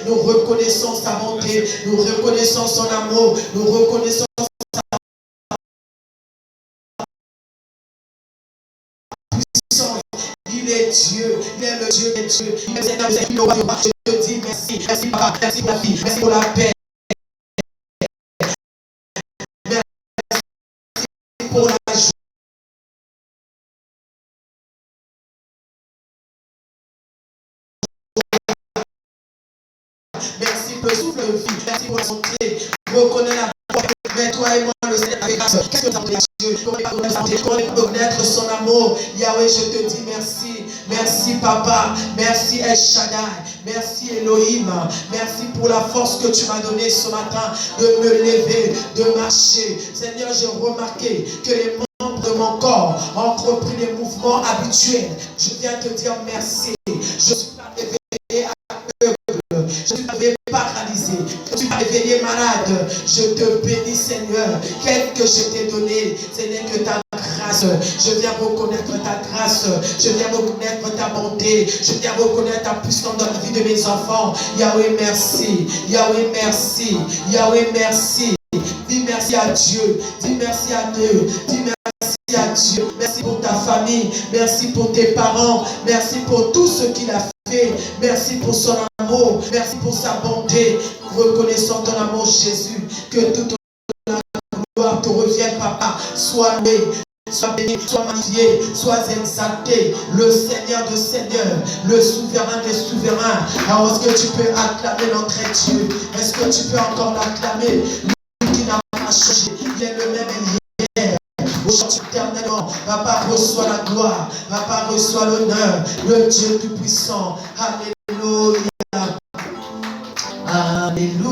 Nous reconnaissons sa bonté, nous reconnaissons son amour, nous reconnaissons il est Dieu, il est le Dieu des dieux, il est le Seigneur des roi. Je te dis merci, merci papa, merci ma fille, merci pour la paix, merci pour la joie. Merci pour le souffle de vie, merci pour la santé, reconnais la foi, mais toi et moi le Seigneur avec grâce. Qu'est-ce que tu as dit Dieu? Comment connaître son amour? Yahweh, je te dis merci. Merci Papa, merci El Shaddai, merci Elohim, merci pour la force que tu m'as donnée ce matin de me lever, de marcher. Seigneur, j'ai remarqué que les membres de mon corps ont entrepris des mouvements habituels. Je viens te dire merci. Je suis pas réveillé aveugle, je suis pas réveillé paralysé, je suis pas réveillé malade. Je te bénis Seigneur. Quel que je t'ai donné, ce n'est que ta grâce. Je viens reconnaître ta grâce. Je viens reconnaître ta bonté. Je viens reconnaître ta puissance dans la vie de mes enfants. Yahweh, merci. Yahweh, merci. Yahweh, merci. Dis merci à Dieu. Dis merci à Dieu. Dis merci à Dieu. Merci pour ta famille. Merci pour tes parents. Merci pour tout ce qu'il a fait. Merci pour son amour. Merci pour sa bonté. Reconnaissons ton amour, Jésus. Que toute la gloire te revienne, Papa. Sois loué. Sois béni, sois magnifié, sois exalté, le Seigneur de Seigneurs, le souverain des souverains. Alors est-ce que tu peux acclamer notre Dieu? Est-ce que tu peux encore l'acclamer? Lui qui n'a pas changé, il est le même hier. Aujourd'hui éternellement, Papa reçoit la gloire, Papa reçoit l'honneur, le Dieu tout-puissant. Alléluia. Alléluia.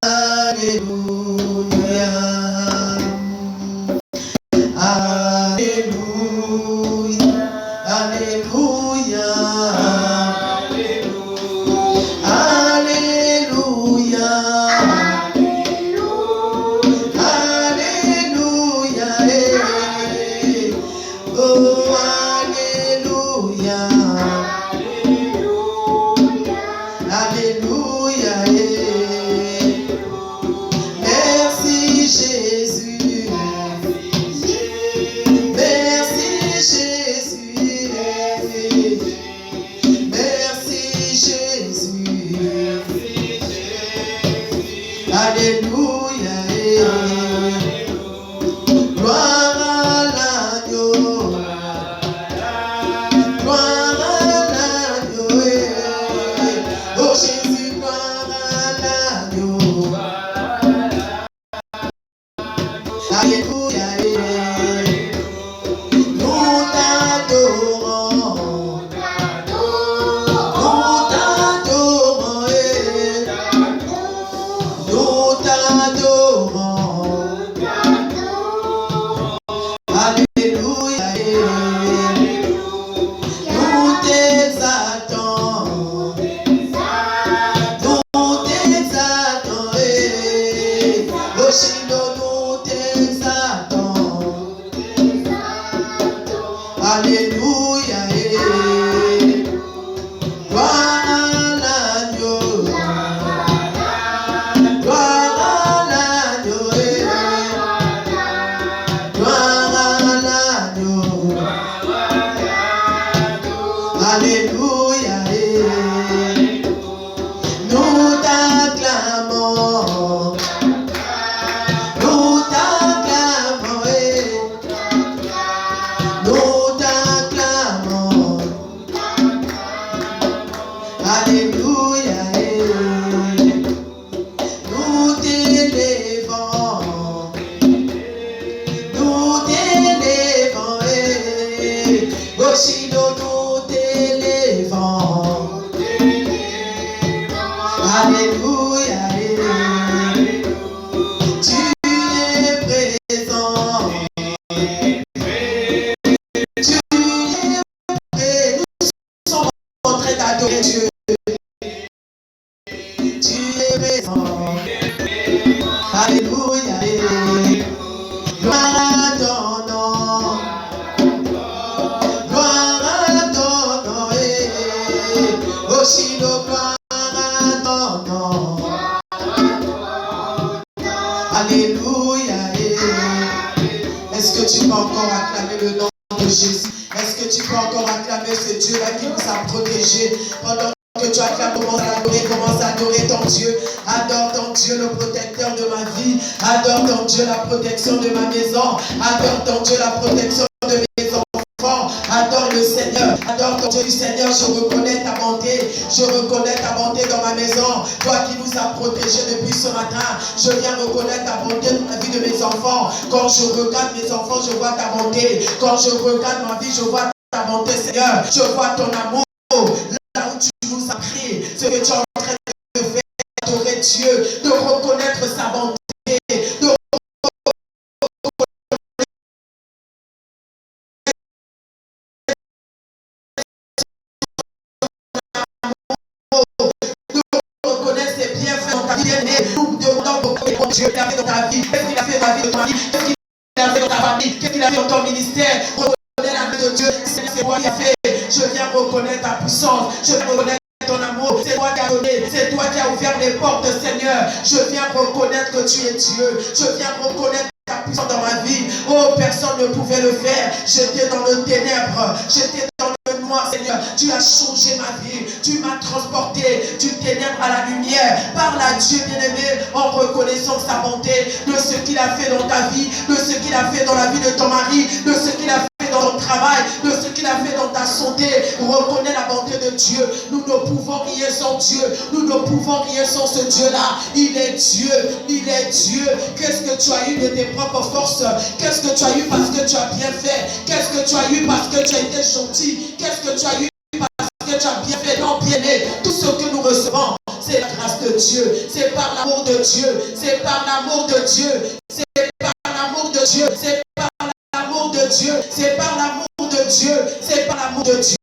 Alléluia. Alléluia. Alléluia. Alléluia. Alléluia. Oh, alléluia. Alléluia. Merci Jésus. Merci Jésus. Merci Jésus. Alléluia. Gloire à l'agneau. Gloire à l'agneau. Oh Jésus, gloire à l'agneau. Alléluia. Nous t'adorons. Nous t'adorons. Nous t'adorons. Alléluia. Nous t'exaltons. Nous t'exaltons. Oh Shiloh, nous t'exaltons. Alléluia. Gloire à l'agneau. Gloire à l'agneau. Gloire à l'agneau. Alléluia. Nous t'acclamons. Nous t'acclamons. Nous t'acclamons. Alléluia. Nous t'élevons. Nous t'élevons. Gauchino, nous t'élevons. Alléluia. Tu es présent. Tu es prêt. Nous sommes en train d'adorer Dieu. Tu es présent. Alléluia. Gloire à ton nom. Gloire à ton peux encore acclamer ce Dieu-là qui nous a protégés. Pendant que tu acclames, commence à adorer ton Dieu. Adore ton Dieu, le protecteur de ma vie. Adore ton Dieu, la protection de ma maison. Adore ton Dieu, la protection de mes enfants. Adore le Seigneur. Adore ton Dieu, Seigneur. Je reconnais ta bonté. Je reconnais ta bonté dans ma maison. Toi qui nous as protégés depuis ce matin. Je viens reconnaître ta bonté dans la vie de mes enfants. Quand je regarde mes enfants, je vois ta bonté. Quand je regarde ma vie, je vois ta bonté, Seigneur. Je vois ton amour. Là où tu nous as pris, ce que tu es en train de faire, adorer Dieu, de reconnaître sa bonté, de reconnaître ses bienfaits dans ta vie. Nous demandons beaucoup de Dieu qu'il a fait dans ta vie. Qu'est-ce qu'il a fait dans la vie de ta vie? Qu'est-ce qu'il a fait dans ta famille? Qu'est-ce qu'il a fait dans ton ministère? Reconnais la main de Dieu. C'est toi qui as fait. Je viens reconnaître ta puissance. Je viens reconnaître ton amour, c'est toi qui as donné, c'est toi qui as ouvert les portes, Seigneur. Je viens reconnaître que tu es Dieu. Je viens reconnaître ta puissance dans ma vie. Oh, personne ne pouvait le faire. J'étais dans le ténèbre, j'étais dans le noir, Seigneur. Tu as changé ma vie. Tu m'as transporté du ténèbre à la lumière. Parle à Dieu bien-aimé en reconnaissant sa bonté de ce qu'il a fait dans ta vie, de ce qu'il a fait dans la vie de ton mari, de ce qu'il a fait dans ton travail, de ce qu'il a fait dans ta santé. Reconnais la bonté de Dieu. Nous ne pouvons rien sans Dieu. Nous ne pouvons rien sans ce Dieu-là. Il est Dieu. Il est Dieu. Qu'est-ce que tu as eu de tes propres forces? Qu'est-ce que tu as eu parce que tu as bien fait? Qu'est-ce que tu as eu parce que tu as été gentil? Qu'est-ce que tu as eu parce que tu as bien fait? Non, bien né. Tout ce que nous recevons, c'est la grâce de Dieu. C'est par l'amour de Dieu. C'est par l'amour de Dieu. C'est par l'amour de Dieu. C'est par l'amour de Dieu. C'est par l'amour de Dieu. C'est par l'amour de Dieu.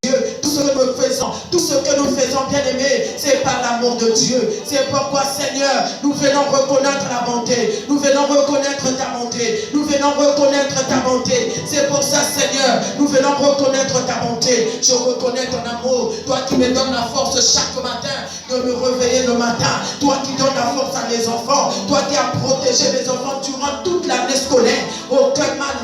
Tout ce que nous faisons, bien aimé, c'est par l'amour de Dieu. C'est pourquoi, Seigneur, nous venons reconnaître la bonté. Nous venons reconnaître ta bonté. Nous venons reconnaître ta bonté. C'est pour ça, Seigneur, nous venons reconnaître ta bonté. Je reconnais ton amour. Toi qui me donnes la force chaque matin de me réveiller le matin. Toi qui donnes la force à mes enfants. Toi qui as protégé mes enfants durant toute l'année scolaire. Aucun mal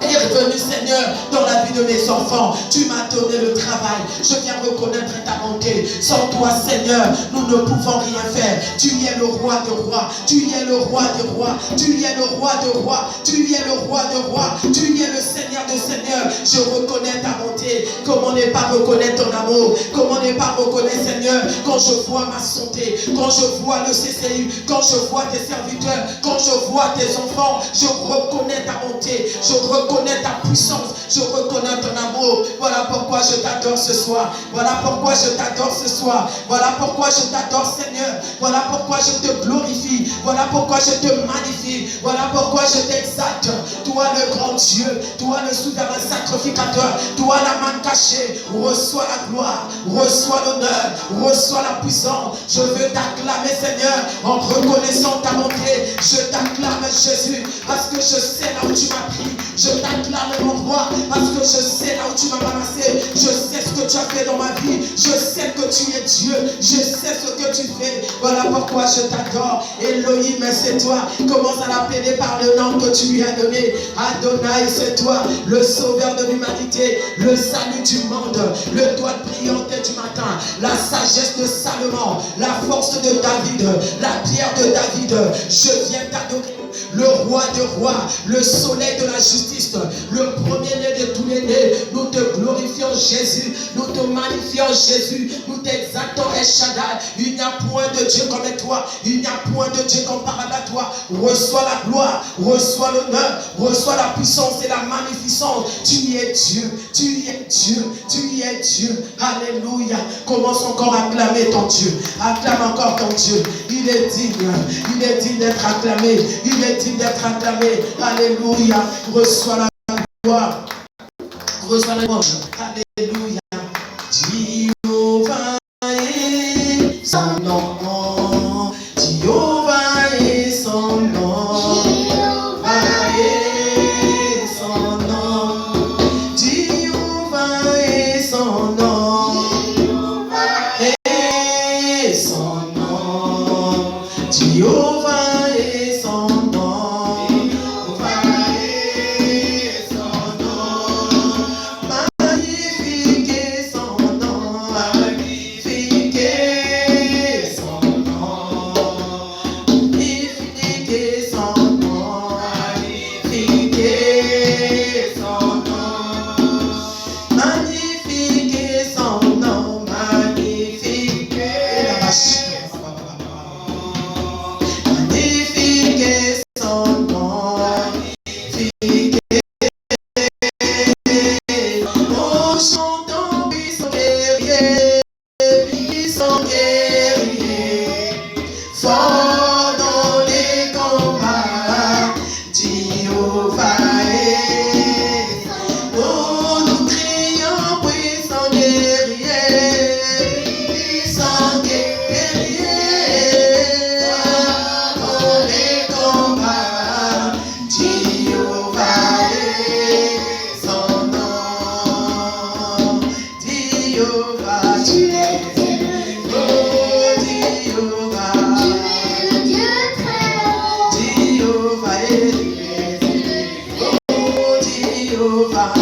est revenu, Seigneur, dans la vie de mes enfants. Tu m'as donné le travail. Je viens reconnaître ta bonté. Sans toi, Seigneur, nous ne pouvons rien faire. Tu es le roi de rois. Tu es le roi de rois. Tu es le roi de rois. Tu es le roi de rois. Tu es le Seigneur de seigneurs. Je reconnais ta bonté. Comment ne pas reconnaître ton amour? Comment ne pas reconnaître, Seigneur, quand je vois ma santé, quand je vois le CCU, quand je vois tes serviteurs, quand je vois tes enfants, je reconnais ta bonté. Je reconnais ta puissance, je reconnais ton amour. Voilà pourquoi je t'adore ce soir. Voilà pourquoi je t'adore ce soir. Voilà pourquoi je t'adore, Seigneur. Voilà pourquoi je te glorifie. Voilà pourquoi je te magnifie. Voilà pourquoi je t'exalte. Toi le grand Dieu, toi le souverain sacrificateur, toi la main cachée. Reçois la gloire, reçois l'honneur, reçois la puissance. Je veux t'acclamer, Seigneur, en reconnaissant ta bonté. Je t'acclame, Jésus, parce que je sais là où tu m'as pris. Je t'acclame, mon roi, parce que je sais là où tu m'as ramassé. Je sais ce que tu as fait dans ma vie. Je sais que tu es Dieu. Je sais ce que tu fais. Voilà pourquoi je t'adore. Elohim, c'est toi. Commence à l'appeler par le nom que tu lui as donné. Adonai, c'est toi, le sauveur de l'humanité, le salut du monde, le doigt de brillante du matin, la sagesse de Salomon, la force de David, la pierre de David. Je viens t'adorer. Le roi de rois, le soleil de la justice, le premier-né de tous les nés. Nous te glorifions, Jésus. Nous te magnifions, Jésus. Nous t'exaltons, El Shaddai. Il n'y a point de Dieu comme toi. Il n'y a point de Dieu comparable à toi. Reçois la gloire, reçois l'honneur, reçois la puissance et la magnificence. Tu es Dieu, tu es Dieu, tu es Dieu. Alléluia. Commence encore à acclamer ton Dieu. Acclame encore ton Dieu. Il est digne d'être acclamé. Il est digne d'être acclamé. Alléluia. Reçois la gloire. Reçois la gloire. Alléluia. Jéhovah est son nom. Jéhovah est son nom. Jéhovah est son nom. Jéhovah est son nom. Jéhovah est son nom. Jéhovah. Tu es élevé. Oh Jéhovah. Tu es le Dieu très haut. Jéhovah est élevé. Oh Jéhovah.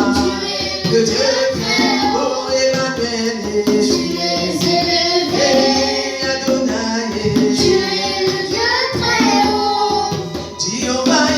Le Dieu très haut. Emmanuel. Tu es élevé. Adonai. Tu es le Dieu très haut. Jéhovah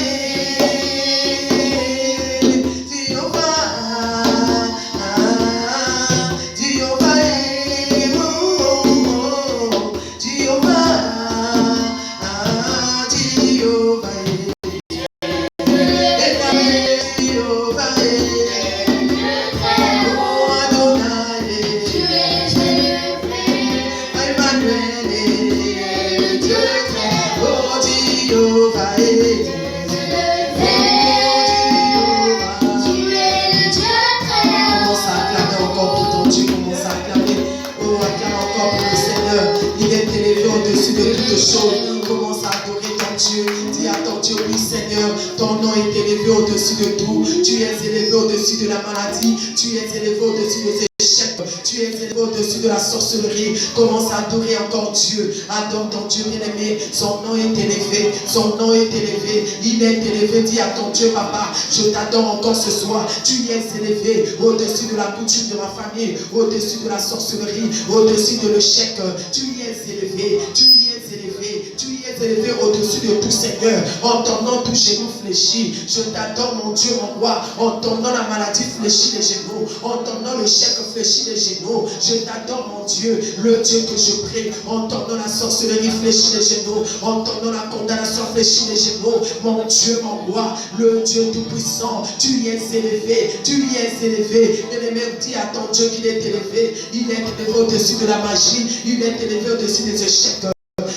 commence à adorer ton Dieu. Dis à ton Dieu, oui Seigneur, ton nom est élevé au-dessus de tout. Tu es élevé au-dessus de la maladie. Tu es élevé au-dessus des échecs. Tu es élevé au-dessus de la sorcellerie. Commence à adorer encore Dieu. Adore ton Dieu bien-aimé. Son nom est élevé. Son nom est élevé. Il est élevé. Dis à ton Dieu, papa, je t'adore encore ce soir. Tu es élevé au-dessus de la coutume de ma famille, au-dessus de la sorcellerie, au-dessus de l'échec. Tu es élevé. Tu es élevé. Tu es élevé au-dessus de tout, Seigneur. En ton nom, tout genou fléchit. Je t'adore, mon Dieu, mon roi. En ton nom, la maladie fléchit les genoux. En ton nom, le chèque fléchit les genoux. Je t'adore, mon Dieu, le Dieu que je prie. En ton nom, la sorcellerie fléchit les genoux. En ton nom, la condamnation fléchit les genoux. Mon Dieu, mon roi, le Dieu tout-puissant. Tu es élevé. Tu es élevé. Bien-aimé, dis à ton Dieu qu'il est élevé. Il est élevé au-dessus de la magie. Il est élevé au-dessus des échecs.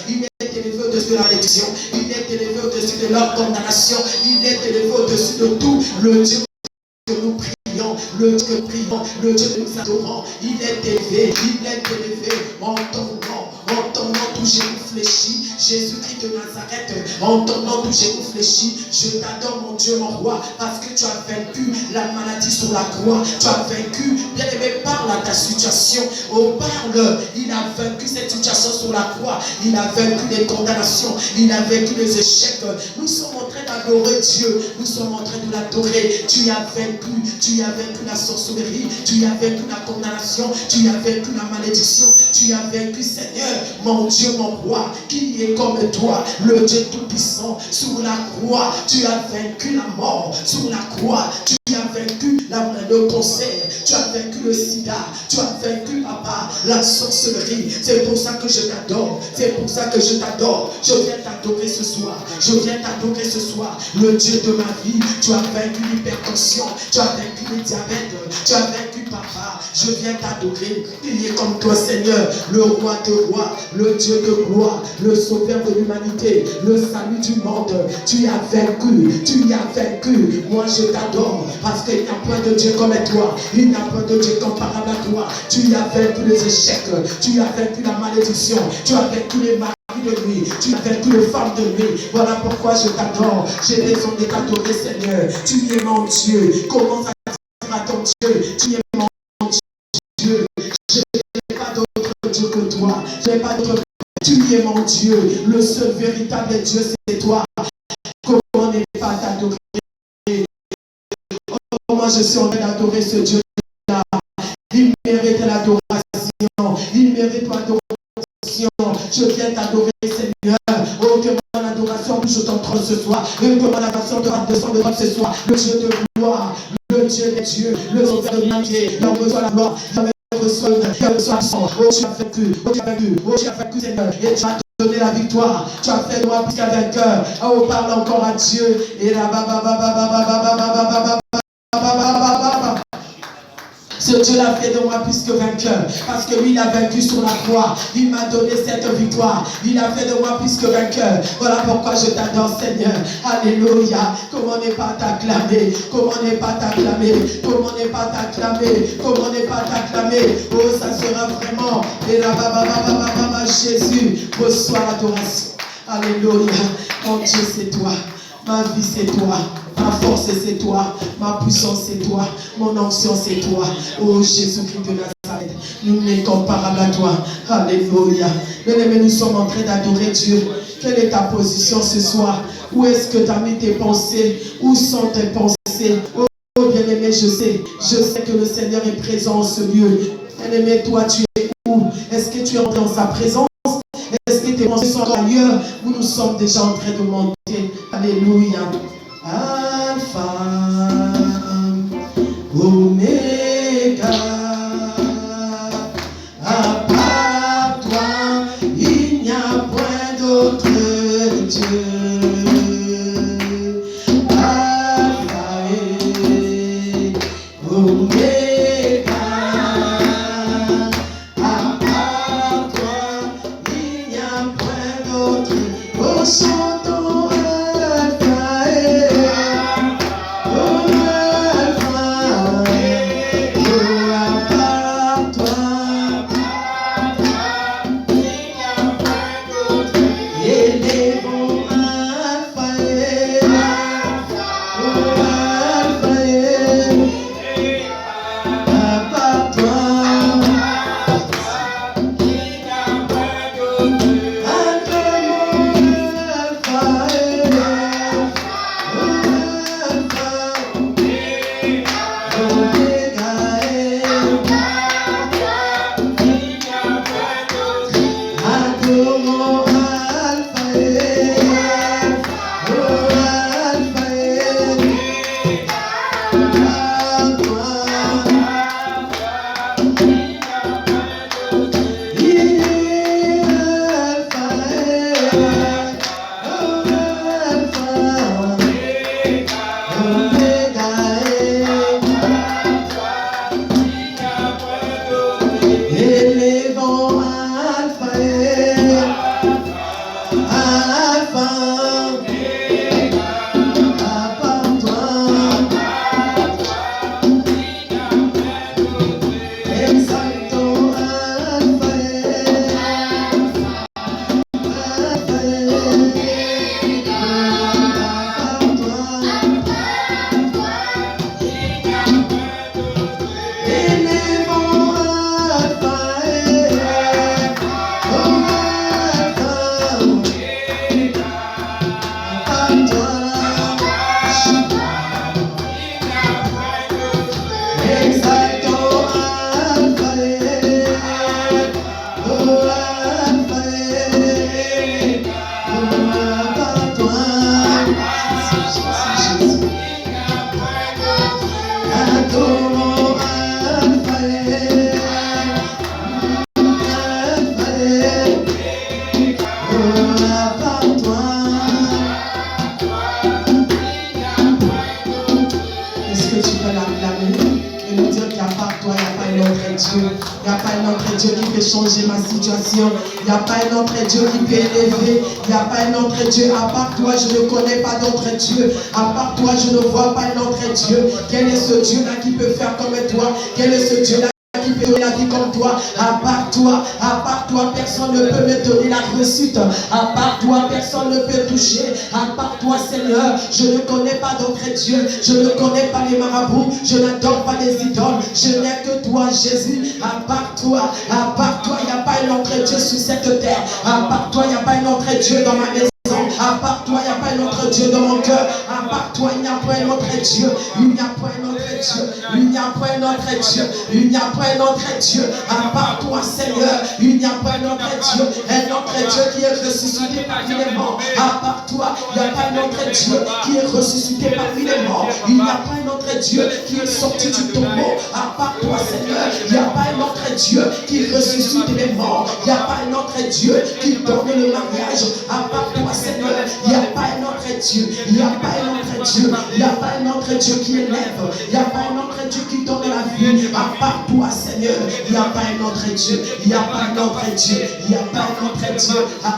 Il est élevé au-dessus de la malédiction. Il est élevé au-dessus de leur condamnation. Il est élevé au-dessus de tout. Le Dieu que nous prions, le Dieu que nous prions, le Dieu que nous adorons. Il est élevé. Il est élevé en ton nom. En ton nom, tout genou fléchit. Jésus-Christ de Nazareth, en ton nom, tout genou fléchit. Je t'adore, mon Dieu, mon roi, parce que tu as vaincu la maladie sur la croix. Tu as vaincu, bien aimé, parle à ta situation. Oh, parle. Il a vaincu cette situation sur la croix. Il a vaincu les condamnations. Il a vaincu les échecs. Nous sommes en train d'adorer Dieu. Nous sommes en train de l'adorer. Tu as vaincu la sorcellerie. Tu as vaincu la condamnation. Tu as vaincu la malédiction. Tu as vaincu, Seigneur, mon Dieu, mon roi, qui est comme toi, le Dieu tout-puissant. Sur la croix, tu as vaincu la mort. Sur la croix, tu as vaincu le cancer. Tu as vaincu le sida. Tu as vaincu, papa, la sorcellerie. C'est pour ça que je t'adore. C'est pour ça que je t'adore. Je viens t'adorer ce soir. Je viens t'adorer ce soir. Le Dieu de ma vie. Tu as vaincu l'hypertension. Tu as vaincu le diabète. Tu as vaincu, papa. Je viens t'adorer. Il est comme toi, Seigneur, le roi de rois, le Dieu de gloire, le sauveur de l'humanité, le salut du monde. Tu as vaincu. Tu as vaincu. Moi, je t'adore. Parce qu'il n'y a point de Dieu comme toi. Il n'y a point de Dieu comparable à toi. Tu as vaincu les échecs. Tu as vaincu la malédiction. Tu as vaincu les maris de nuit. Tu as vaincu les femmes de nuit. Voilà pourquoi je t'adore. J'ai raison de t'adorer, Seigneur. Tu es mon Dieu. Commence à dire à ton Dieu. Tu es mon Dieu. Je n'ai pas d'autre Dieu que toi. Je n'ai pas d'autre. Tu es mon Dieu. Le seul véritable Dieu, c'est toi. Comment ne pas t'adorer? Moi, je suis en train d'adorer ce Dieu-là. Il mérite l'adoration. Il mérite l'adoration. Je viens t'adorer, Seigneur. Oh, que mon adoration touche ton trône ce soir. Que mon adoration te descende de toi ce soir. Le Dieu de gloire, le Dieu des dieux, le sauveur de l'humanité. Il en reçoit la gloire. Il reçoit la sang. Oh, tu as vaincu. Oh, tu as vaincu. Oh, tu as vaincu, Seigneur. Et tu as donné la victoire. Tu as fait de moi plus qu'un vainqueur. Oh, parle encore à Dieu. Et là, ce Dieu l'a fait de moi plus que vainqueur. Parce que lui, il a vaincu sur la croix. Il m'a donné cette victoire. Il a fait de moi plus que vainqueur. Voilà pourquoi je t'adore, Seigneur. Alléluia. Comment ne pas t'acclamer? Comment ne pas t'acclamer? Comment ne pas t'acclamer? Comment ne pas t'acclamer? Oh, ça sera vraiment. Et là, Jésus, reçois l'adoration. Alléluia. Mon Dieu, c'est toi. Ma vie, c'est toi. Ma force, c'est toi. Ma puissance, c'est toi. Mon onction, c'est toi. Oh Jésus-Christ de Nazareth. Nul n'est comparable à toi. Alléluia. Bien-aimés, nous sommes en train d'adorer Dieu. Quelle est ta position ce soir? Où est-ce que tu as mis tes pensées? Où sont tes pensées? Oh bien-aimé, je sais que le Seigneur est présent en ce lieu. Bien-aimé, toi tu es où? Est-ce que tu es entré en sa présence? Est-ce que tes pensées sont ailleurs où nous sommes déjà en train de monter? Alléluia. Alpha, Oméga, à part toi, il n'y a point d'autre Dieu. Alpha et Oméga, à part toi, il n'y a point d'autre. Oh, chantons Alpha et changer ma situation. Il n'y a pas un autre Dieu qui peut élever. Il n'y a pas un autre Dieu. À part toi, je ne connais pas d'autre Dieu. À part toi, je ne vois pas un autre Dieu. Quel est ce Dieu-là qui peut faire comme toi? Quel est ce Dieu-là qui peut donner la vie comme toi? À part toi, personne ne peut me donner la réussite. À part toi, personne ne peut toucher. À part toi, Seigneur, je ne connais pas d'autre Dieu. Je ne connais pas les marabouts. Je n'adore pas les idoles. Je n'ai que toi, Jésus. À part toi, il n'y a pas un autre Dieu sur cette terre. À part toi, il n'y a pas un autre Dieu dans ma maison. À part toi, il n'y a pas un autre Dieu dans mon cœur. À part toi, il n'y a pas un autre Dieu. Il n'y a pas un autre Dieu. Il n'y a pas un autre Dieu. Il n'y a pas un autre Dieu. À part toi, Seigneur, il n'y a pas un autre Dieu. Un autre Dieu qui est ressuscité parmi les morts. À part toi, il n'y a pas un autre Dieu qui est ressuscité parmi les morts. Il n'y a pas un autre Dieu qui est sorti du tombeau. À part toi, Seigneur, il n'y a pas un autre Dieu qui ressuscite les morts. Il n'y a pas un autre Dieu qui donne le mariage. À part toi, Seigneur, il n'y a pas un autre Dieu. Il n'y a pas un autre Dieu. Il n'y a pas un autre Dieu qui élève. Il n'y a pas un autre Dieu qui donne la vie. À part toi, Seigneur, il n'y a pas un autre Dieu. Il n'y a pas un autre Dieu. Il n'y a pas un autre Dieu. À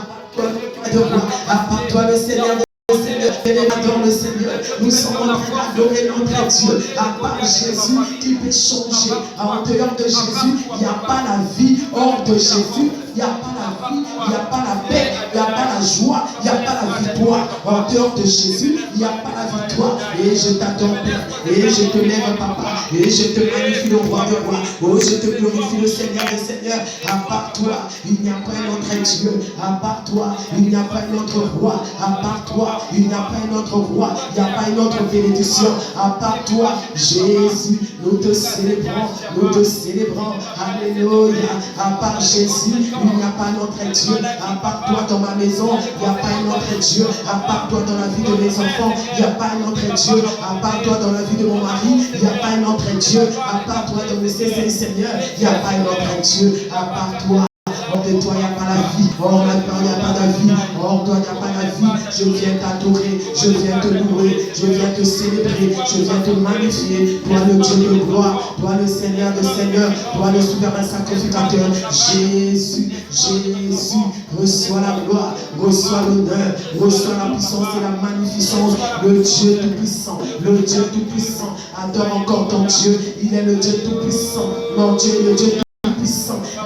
part toi, le Seigneur. Adore le Seigneur. Nous sommes en train d'adorer notre Dieu. À part Jésus qui peut changer. En dehors de Jésus, il n'y a pas la vie. Hors de Jésus, il n'y a pas la vie, il n'y a pas la paix, il n'y a pas la joie, il n'y a pas la victoire. En dehors de Jésus, il il n'y a pas la victoire. Et je t'adore, Père. Et je te lève, Papa. Et je te magnifie, le roi de rois. Oh, je te glorifie, le Seigneur des seigneurs. À part toi, il n'y a pas un autre Dieu. À part toi, il n'y a pas un autre roi. À part toi, il n'y a pas un autre roi. Il n'y a pas une autre bénédiction. À part toi, Jésus, nous te célébrons. Nous te célébrons. Alléluia. À part Jésus, il n'y a pas un autre Dieu. À part toi dans ma maison, il n'y a pas un autre Dieu. À part toi dans la vie de mes enfants, il n'y a pas un autre Dieu. À part toi dans la vie de mon mari, il n'y a pas un autre Dieu. À part toi dans le Seigneur, il n'y a pas un autre Dieu. À part toi. Hors de toi, il n'y a pas la vie. Hors de toi, il n'y a pas de vie. Hors de toi, il n'y a pas la vie. Je viens t'adorer. Je viens te louer. Je viens te célébrer. Je viens te magnifier. Toi, le Dieu de gloire. Toi, le Seigneur de Seigneur. Toi, le souverain sacrificateur. Jésus, Jésus, reçois la gloire. Reçois l'honneur. Reçois la puissance et la magnificence. Le Dieu tout-puissant. Le Dieu tout-puissant. Adore encore ton Dieu. Il est le Dieu tout-puissant. Mon Dieu, le Dieu tout-puissant.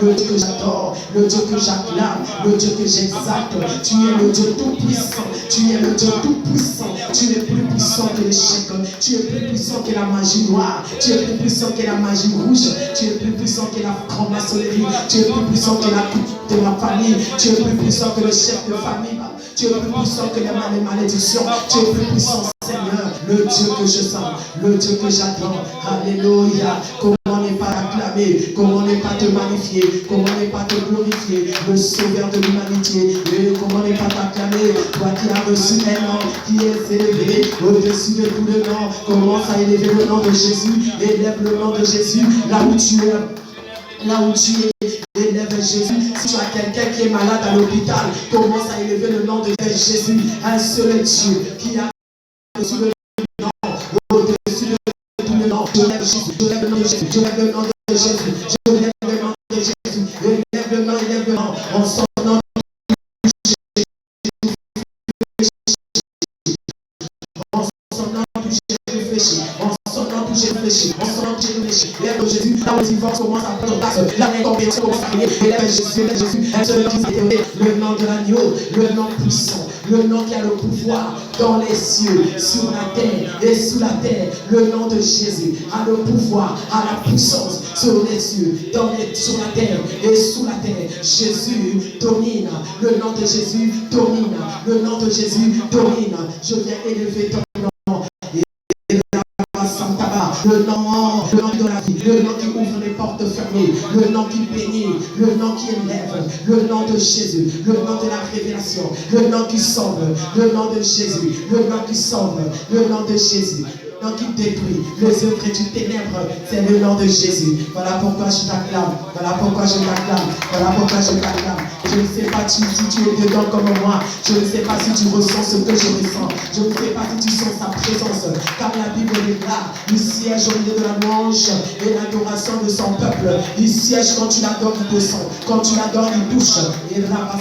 Le Dieu que j'adore, le Dieu que j'acclame, le Dieu que j'exalte. Tu es le Dieu tout-puissant, tu es le Dieu tout-puissant. Tu es plus puissant que l'échec, tu es plus puissant que la magie noire, tu es plus puissant que la magie rouge, tu es plus puissant que la franc-maçonnerie, tu es plus puissant que la coupe de la famille, tu es plus puissant que le chef de famille, tu es plus puissant que les malédictions, tu es plus puissant, Seigneur, le Dieu que je sens, le Dieu que j'adore. Alléluia. Comment ne pas t'acclamer, comment ne pas te magnifier, comment ne pas te glorifier, le sauveur de l'humanité. Et comment ne pas t'acclamer, toi qui as reçu un nom qui est élevé au-dessus de tout le nom. Commence à élever le nom de Jésus, élève le nom de Jésus là où tu es. Là où tu es, élève Jésus. Si tu as quelqu'un qui est malade à l'hôpital, commence à élever le nom de Jésus. Un seul Dieu qui a reçu le nom au-dessus de tout le nom. Je lève Jésus, je lève le nom de Jésus, je lève le nom de Jésus, je lève le nom de Jésus, élève le nom, en son nom. Lève Jésus, là où le divorce commence à prendre place, là où l'incompréhension commence à créer, lève Jésus, le nom de l'agneau, le nom puissant, le nom qui a le pouvoir dans les cieux, sur la terre et sous la terre. Le nom de Jésus a le pouvoir, a la puissance sur les cieux, sur la terre et sous la terre. Jésus domine, le nom de Jésus domine, le nom de Jésus domine. Je viens élever ton nom. Le nom de la vie, le nom qui ouvre les portes fermées, le nom qui bénit, le nom qui élève, le nom de Jésus, le nom de la révélation, le nom qui sauve, le nom de Jésus, le nom qui sauve, le nom de Jésus. Le nom qui détruit les œuvres du ténèbre, c'est le nom de Jésus. Voilà pourquoi je t'acclame, voilà pourquoi je t'acclame, voilà pourquoi je t'acclame. Je ne sais pas si tu es dedans comme moi, je ne sais pas si tu ressens ce que je ressens, je ne sais pas si tu sens sa présence, car la Bible déclare, il siège au milieu de la louange et l'adoration de son peuple. Il siège quand tu l'adores, il te sent, quand tu l'adores, il touche. Et là,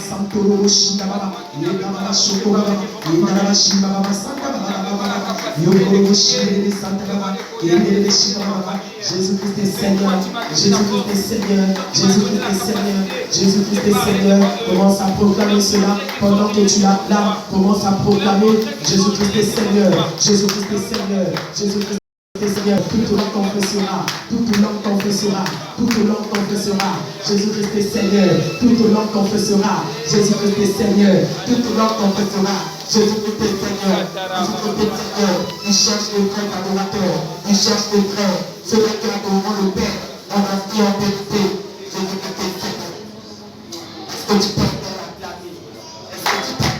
Jésus-Christ est Seigneur, Jésus-Christ est Seigneur, Jésus-Christ est Seigneur, Jésus-Christ est Seigneur. Commence à proclamer cela pendant que tu l'acclames. Commence à proclamer Jésus-Christ est Seigneur, Jésus-Christ est Seigneur, Jésus-Christ est Seigneur. Toute langue confessera, toute langue confessera, toute langue confessera. Jésus-Christ est Seigneur, toute langue confessera. Jésus-Christ est Seigneur, toute langue confessera. Jésus-Christ est Seigneur, Jésus-Christ est Seigneur. Il cherche les vrais adorateurs, il cherche les vrais, ceux qui adoreront le Père en vie en vérité. Jésus-Christ est Seigneur. Est-ce que tu peux l'acclamer? Est-ce que tu peux?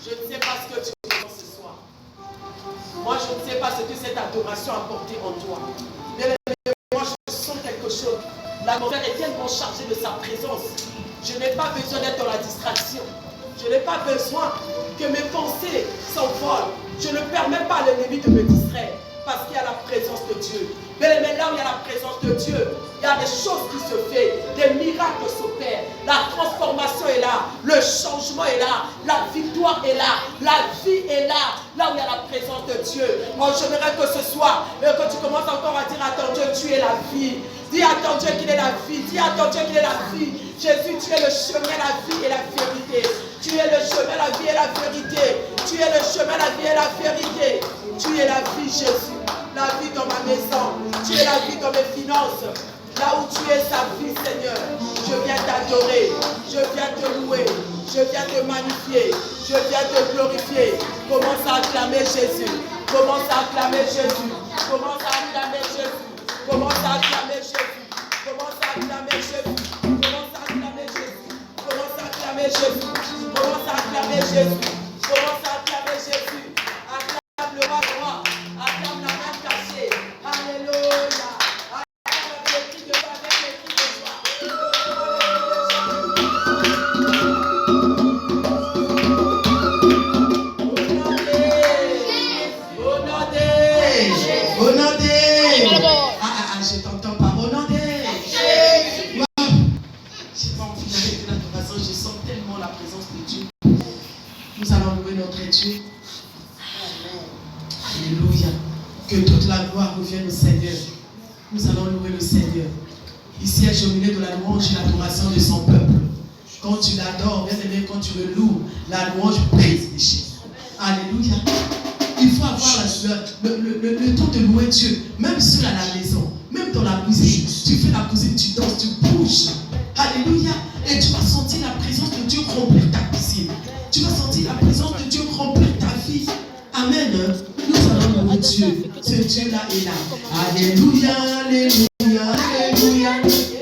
Je ne sais pas ce que tu ressens ce soir. Moi, je ne sais pas ce que cette adoration a porté en toi. Mais moi, je sens quelque chose. L'atmosphère est tellement chargée de sa présence. Je n'ai pas besoin d'être dans la distraction. Je n'ai pas besoin que mes pensées s'envolent. Je ne permets pas à l'ennemi de me distraire. Parce qu'il y a la présence de Dieu. Mais là où il y a la présence de Dieu, il y a des choses qui se font, des miracles s'opèrent, la transformation est là, le changement est là, la victoire est là, la vie est là, là où il y a la présence de Dieu. Moi, j'aimerais que ce soir, que tu commences encore à dire à ton Dieu, tu es la vie. Dis à ton Dieu qu'il est la vie. Dis à ton Dieu qu'il est la vie. Jésus, tu es le chemin, la vie et la vérité. Tu es le chemin, la vie et la vérité. Tu es le chemin, la vie et la vérité. Tu es la vie, Jésus. La vie dans ma maison. Tu es la vie dans mes finances. Là où tu es, sa vie, Seigneur. Je viens t'adorer. Je viens te louer. Je viens te magnifier. Je viens te glorifier. Commence à acclamer Jésus. Commence à acclamer Jésus. Commence à acclamer Jésus. Commence à acclamer Jésus. Commence à acclamer Jésus. Commence à acclamer Jésus. Commence à acclamer Jésus. Commence à acclamer Jésus. Commence à acclamer Jésus. Acclame le roi. Acclame la main cachée. Alléluia. Acclame le cri de joie avec les cris de joie. Je t'entends pas. Au nom de Jésus. Wow. Je n'ai pas envie d'arrêter l'adoration. Je sens tellement la présence de Dieu. Nous allons louer notre Dieu. Alléluia. Que toute la gloire revienne au Seigneur. Nous allons louer le Seigneur. Il siège au milieu de la louange et l'adoration de son peuple. Quand tu l'adores, bien aimé, quand tu le loues, la louange brise les chaînes. Alléluia. Il faut avoir le temps de louer Dieu, même seul à la maison, même dans la cuisine. Tu fais la cuisine, tu danses, tu bouges. Alléluia. Et tu vas sentir la présence de Dieu remplir ta cuisine. Tu vas sentir la présence de Dieu remplir ta vie. Amen. Nous allons louer Dieu. Ce Dieu-là est là. Alléluia, alléluia, alléluia. Alléluia.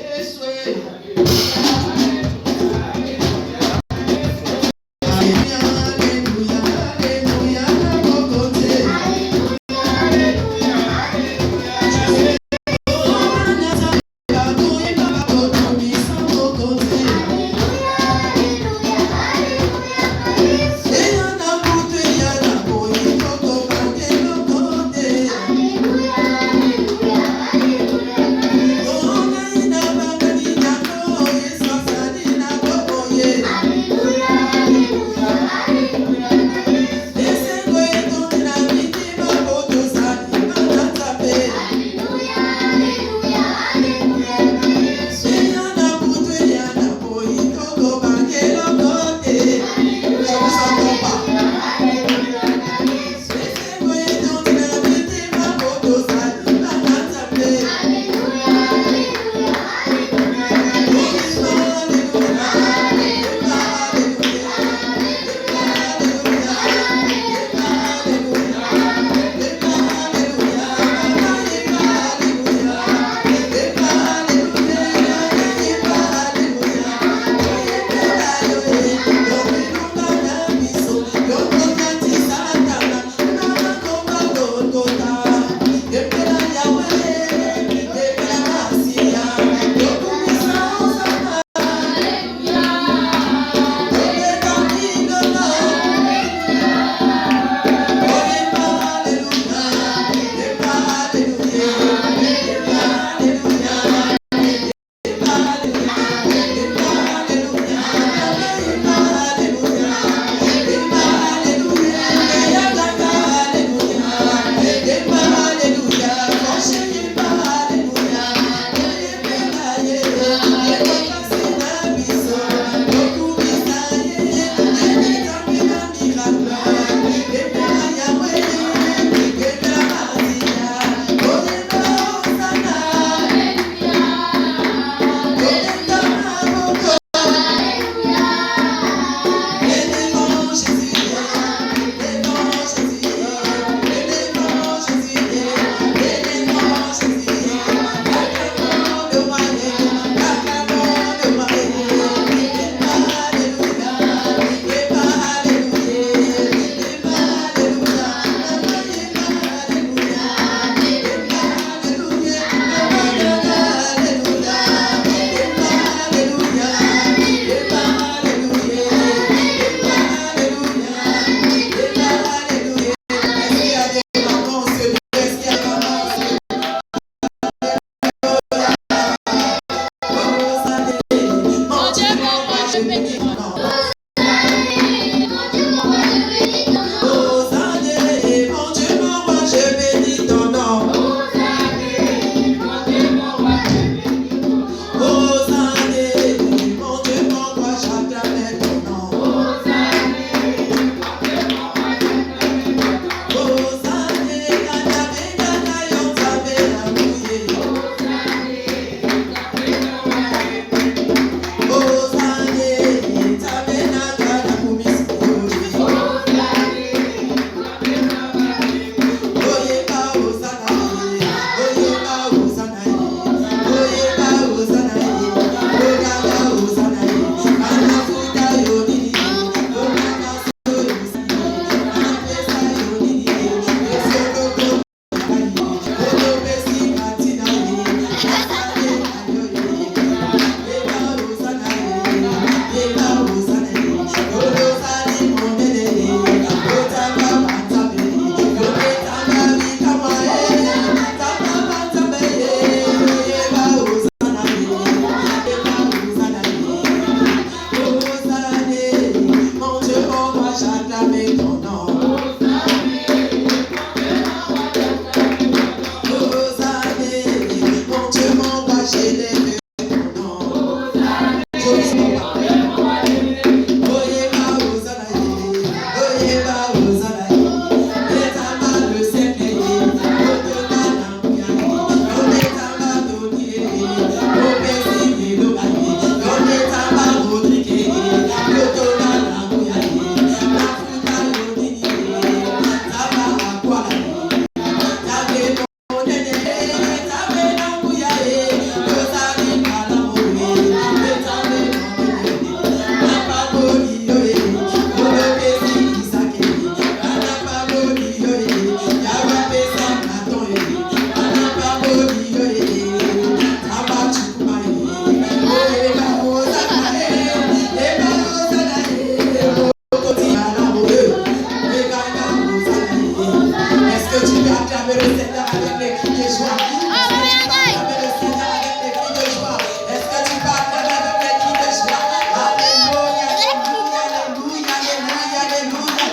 acclamer le Seigneur avec les cris de joie? Est-ce que tu peux acclamer le Seigneur avec les cris de joie? Est-ce que tu peux acclamer avec les cris de joie? Alléluia, alléluia, alléluia, alléluia, alléluia.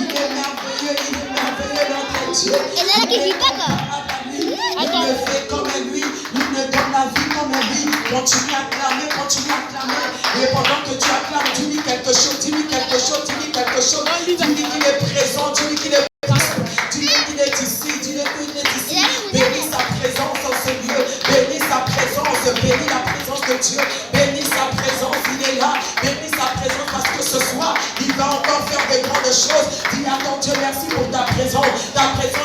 Il est merveilleux notre Dieu. Il le fait comme lui, il me donne la vie comme lui. Continue à clamer, continue à clamer. Et pendant que tu acclames, tu dis quelque chose, tu dis quelque chose, tu dis quelque chose. Tu dis qu'il est présent, tu dis qu'il est présent. Tu dis qu'il est ici, tu dis qu'il est ici. Bénis sa présence en ce lieu. Bénis sa présence, bénis la présence de Dieu. Bénis sa présence, il est là. Bénis sa présence parce que ce soir, il va encore faire de grandes choses. Dis à ton Dieu merci pour ta présence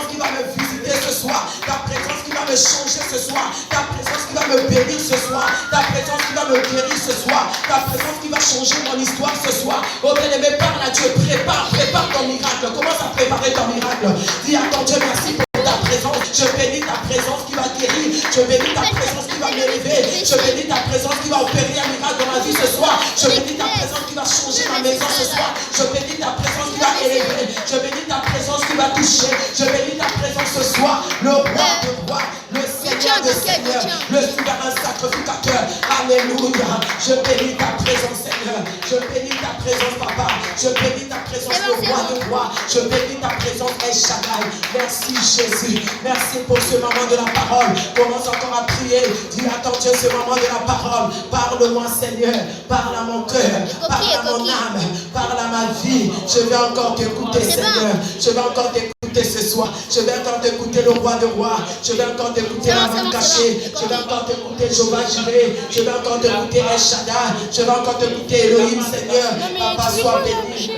qui va me visiter ce soir. Ta présence qui va me changer ce soir. Ta présence qui va me bénir ce soir. Ta présence qui va me guérir ce soir. Ta présence qui va changer mon histoire ce soir. Oh bien-aimé, parle à Dieu. Prépare ton miracle. Commence à préparer ton miracle. Dis à ton Dieu merci pour ta présence. Je bénis ta présence qui va guérir. Je bénis ta présence qui va m'élever. Je bénis ta présence qui va opérer un miracle dans ma vie ce soir. Je bénis ta présence qui va changer ma maison ce soir. Je bénis ta présence qui va élever. Je bénis ta présence qui va toucher. Je bénis ta présence ce soir. Le roi de rois, le Seigneur de seigneurs, le souverain sacrificateur. Alléluia. Je bénis ta présence, Seigneur. Je bénis ta présence, Papa. Je bénis ta présence, le roi de rois. Je bénis ta présence, El Shaddai. Merci Jésus. Merci pour ce moment de la parole. Commence encore à prier. Dis à ton Dieu ce moment de la parole. Parle-moi, Seigneur. Parle à mon cœur. Parle à mon âme. Parle à ma vie. Je vais encore t'écouter, Seigneur. Je vais encore t'écouter ce soir. Je vais encore t'écouter le roi de rois. Je vais encore t'écouter la main cachée. Je vais encore t'écouter Jéhovah Jireh. Je vais encore t'écouter El Shaddai. Je vais encore t'écouter Elohim, Seigneur. Papa, sois béni.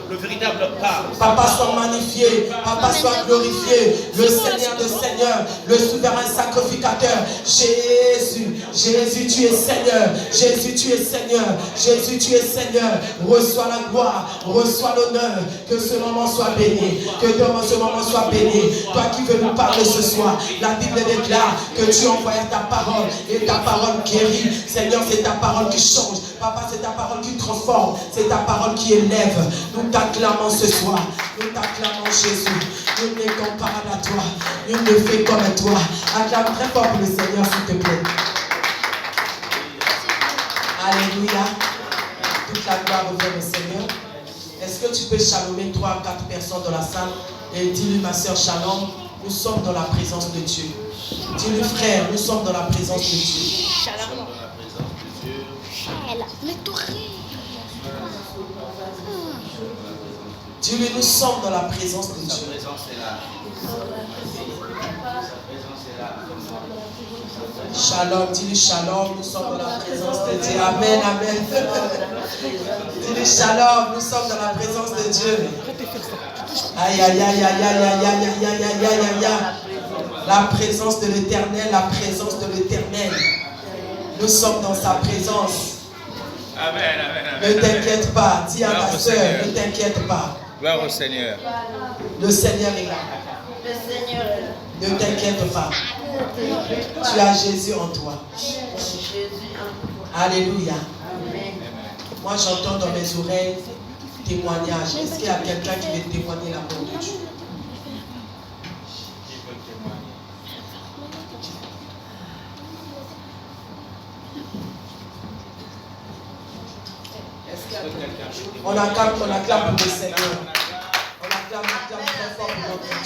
Le véritable Papa, soit magnifié. Papa, soit glorifié. Le Seigneur de Seigneur, le souverain sacrificateur. Jésus, Jésus, tu es Seigneur. Jésus, tu es Seigneur. Jésus, tu es Seigneur. Reçois la gloire, reçois l'honneur. Que ce moment soit béni. Que ce moment soit béni. Toi qui veux nous parler ce soir, la Bible déclare que tu envoies ta parole et ta parole guérit. Seigneur, c'est ta parole qui change. Papa, c'est ta parole qui transforme. C'est ta parole qui élève. Nous t'acclamons ce soir. Nous t'acclamons Jésus. Nous n'est comparable à toi. Nous ne fait comme à toi. Acclame très fort pour le Seigneur, s'il te plaît. Alléluia. Toute la gloire revient au Seigneur. Est-ce que tu peux chalomer 3 à 4 personnes dans la salle et dis-lui, ma soeur, shalom, nous sommes dans la présence de Dieu. Dis-lui, frère, nous sommes dans la présence de Dieu. Shalom. Dis-lui, nous sommes dans la présence de Dieu. Shalom, dis-lui shalom, nous sommes dans la présence de Dieu. Amen, amen. Dis-lui shalom, nous sommes dans la présence de Dieu. Aïe, aïe, aïe, aïe, aïe, aïe, aïe, aïe, aïe, aïe, aïe, aïe. La présence de l'Éternel, la présence de l'Éternel. Nous sommes dans sa présence. Amen, amen, amen. Ne t'inquiète pas, dis à ta soeur, ne t'inquiète pas. Gloire au Seigneur. Le Seigneur est là. Ne t'inquiète pas. Tu as Jésus en toi. Alléluia. Moi j'entends dans mes oreilles témoignage. Est-ce qu'il y a quelqu'un qui veut témoigner l'amour de Dieu? On acclame pour le Seigneur. On acclame très fort pour notre